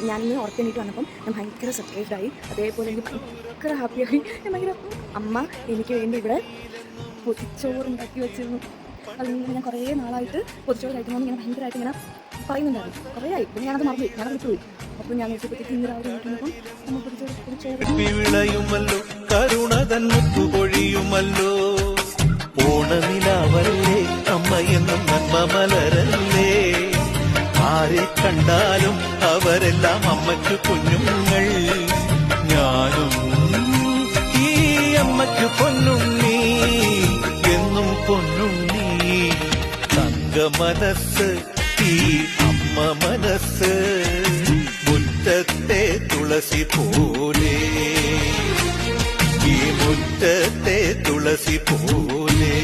ഞാനിന്ന് ഉറക്കേണ്ടിയിട്ട് വന്നപ്പം ഞാൻ ഭയങ്കര സർപ്രൈസ്ഡായി. അതേപോലെ എനിക്ക് ഭയങ്കര ഹാപ്പിയായി. ഞാൻ ഭയങ്കര അമ്മ എനിക്ക് വേണ്ടി ഇവിടെ പൊതിച്ചോറുണ്ടാക്കി വെച്ചിരുന്നു. അതിങ്ങനെ ഞാൻ കുറേ നാളായിട്ട് പൊതിച്ചോറ് കഴിക്കണമെന്ന് ഇങ്ങനെ ഭയങ്കരമായിട്ട് ഇങ്ങനെ പറയുന്നുണ്ടായിരുന്നു. കുറേ ആയി. പിന്നെ ഞാനത് മറന്നുപോയി, ഞാനത് വിട്ടുപോയി. അപ്പോൾ ഞാൻ നോക്കിയപ്പോഴത്തേക്ക് ഇന്ന് രാവിലെ നോക്കിയപ്പം നമ്മൾ വിളയുമല്ലോ കരുണതൻ മുത്തുപൊഴിയുമല്ലോ ഓണനിലാവല്ലേ അമ്മയെന്നും നന്മ മലരല്ലേ ആരെ കണ്ടാലും അവരെല്ലാം അമ്മയ്ക്ക് കുഞ്ഞുങ്ങൾ ഞാനും ഈ അമ്മയ്ക്ക് പൊന്നുണ്ണി എന്നും പൊന്നുണ്ണി തങ്ക മനസ്സ് ഈ അമ്മ മനസ്സ് മുറ്റത്തെ തുളസി പോലെ ഈ മുറ്റത്തെ തുളസി പോലെ